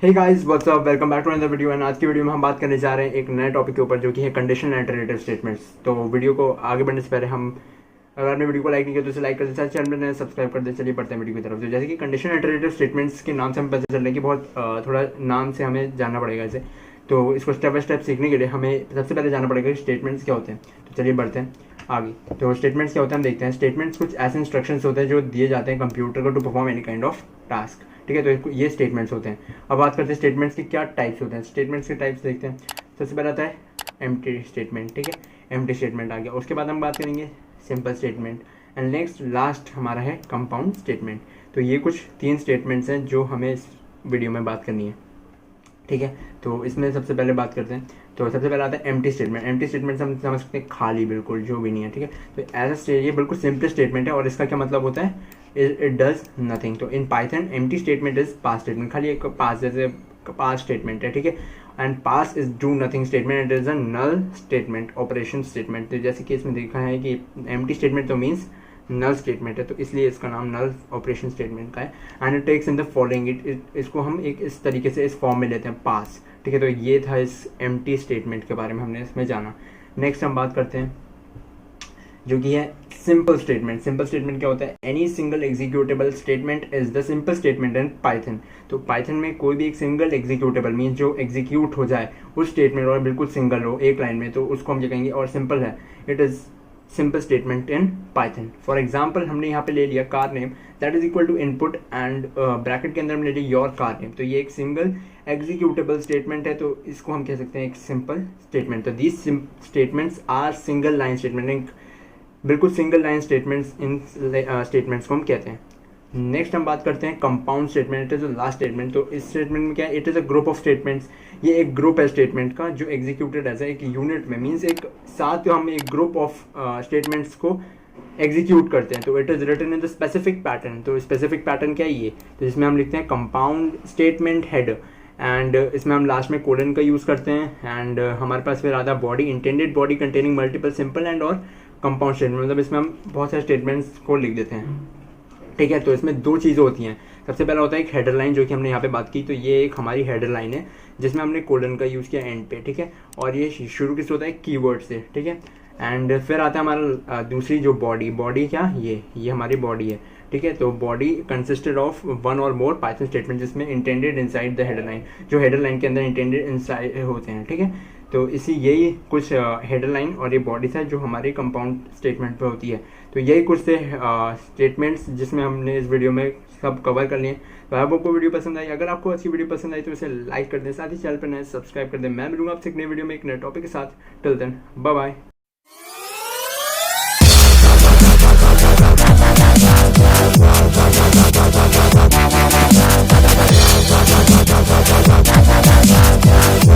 Hey guys what's up, welcome back to another video. And आज की video में हम बात करने जा रहे हैं एक नए टॉपिक के ऊपर जो कि है कंडीशनल एंड रिलेटिव स्टेटमेंट्स। तो वीडियो को आगे बढ़ने से पहले अगर आपने वीडियो को लाइक नहीं किया तो इसे लाइक कर दे, चैनल में सब्सक्राइब कर दे। चलिए बढ़ते हैं वीडियो की तरफ। तो जैसे कि कंडीशनल एंड रिलेटिव स्टेटमेंट्स के नाम से हम पता चल रहा है कि बहुत थोड़ा नाम से हमें जानना पड़ेगा इसे। तो इसको स्टेप बाय स्टेप सीखने के लिए हमें सबसे पहले जानना पड़ेगा कि स्टेटमेंट्स क्या होते हैं। तो चलिए बढ़ते हैं आगे। तो स्टेटमेंट्स क्या होते हैं हम देखते हैं। स्टेटमेंट्स कुछ ऐसे इंस्ट्रक्शंस होते हैं जो दिए जाते हैं कंप्यूटर को to perform any kind of task. ठीक है, तो ये स्टेटमेंट्स होते हैं। अब बात करते हैं स्टेटमेंट्स के क्या टाइप्स होते हैं। स्टेटमेंट्स के टाइप्स देखते हैं। सबसे पहले आता है एम्प्टी स्टेटमेंट। ठीक है, एम्प्टी स्टेटमेंट आ गया। उसके बाद हम बात करेंगे simple statement and next last हमारा है कंपाउंड स्टेटमेंट। तो ये कुछ 3 स्टेटमेंट्स हैं जो हमें इस वीडियो में बात करनी है। ठीक है, तो इसमें सबसे पहले बात करते हैं। तो सबसे पहले आता है एम्प्टी स्टेटमेंट। एम्प्टी स्टेटमेंट हम समझ सकते हैं खाली, बिल्कुल जो भी नहीं है। ठीक है, तो एज ये बिल्कुल सिंपल स्टेटमेंट है और इसका क्या मतलब होता है, इट डज नथिंग। तो in Python empty statement is pass statement, खाली एक पास जैसे पास स्टेटमेंट है। ठीक है, and pass is do nothing statement, it is a null statement, operation statement. तो जैसे कि इसमें देखा है कि एम्प्टी स्टेटमेंट तो मीन्स नल स्टेटमेंट है, तो इसलिए इसका नाम नल ऑपरेशन स्टेटमेंट का है। And it takes in the following, इसको हम एक इस तरीके से इस फॉर्म में लेते हैं, पास। ठीक है, तो ये था इस एम्प्टी स्टेटमेंट के बारे में हमने इसमें जाना। नेक्स्ट हम बात करते हैं जो कि है सिंपल स्टेटमेंट। सिंपल स्टेटमेंट क्या होता है, any single executable statement is the simple statement in Python. तो पाइथन में कोई भी एक सिंगल एग्जीक्यूटेबल मीन जो एग्जीक्यूट हो जाए उस स्टेटमेंट और बिल्कुल सिंगल हो एक लाइन में, तो उसको हम क्या कहेंगे, और सिंपल है, it is simple statement in Python. For example हमने यहाँ पे ले लिया car name that is equal to input and bracket के अंदर हमने ले लिया योर कार नेम। तो ये एक सिंगल एग्जीक्यूटेबल स्टेटमेंट है, तो इसको हम कह सकते हैं एक सिंपल स्टेटमेंट। तो these statements are single line statement, बिल्कुल सिंगल लाइन स्टेटमेंट्स, इन स्टेटमेंट्स को हम कहते हैं। नेक्स्ट हम बात करते हैं compound statement, it is the last statement. तो इस स्टेटमेंट में क्या है, it is a group of statements. ये एक ग्रुप है स्टेटमेंट का जो एग्जीक्यूटेड एज एक यूनिट में, मीन्स एक साथ हम एक ग्रुप ऑफ स्टेटमेंट्स को एग्जीक्यूट करते हैं। तो it is written in the specific pattern. तो स्पेसिफिक पैटर्न क्या है ये, तो जिसमें हम लिखते हैं कंपाउंड स्टेटमेंट हेड एंड इसमें हम लास्ट में कोलन का यूज़ करते हैं। एंड हमारे पास फिर आता है body, intended body containing multiple simple and और कंपाउंड स्टेटमेंट, मतलब इसमें हम बहुत सारे स्टेटमेंट्स को लिख देते हैं। ठीक है, तो इसमें 2 चीज़ें होती हैं। सबसे पहला होता है एक हेडर लाइन जो कि हमने यहाँ पे बात की, तो ये एक हमारी हेडर लाइन है जिसमें हमने कोलन का यूज़ किया एंड पे। ठीक है, और ये शुरू किससे होता है, कीवर्ड से। ठीक है, एंड फिर आता है हमारा दूसरी जो बॉडी क्या, ये हमारी बॉडी है। ठीक है, तो बॉडी कंसिस्टेड ऑफ 1 और मोर पाइथन स्टेटमेंट जिसमें intended inside the header line, जो हेडर लाइन के अंदर इंटेंडेड इनसाइड होते हैं। ठीक है, तो यही कुछ हेडर लाइन और ये बॉडी है जो हमारे कंपाउंड स्टेटमेंट पे होती है। तो यही कुछ से स्टेटमेंट्स जिसमें हमने इस वीडियो में सब कवर कर लिए। तो आपको वीडियो पसंद आई, अगर आपको अच्छी वीडियो पसंद आई तो इसे लाइक कर दें, साथ ही चैनल पर नए सब्सक्राइब कर दें। मैं मिलूंगा आपसे एक नई वीडियो में एक नए टॉपिक के साथ। Till then bye bye. Yeah.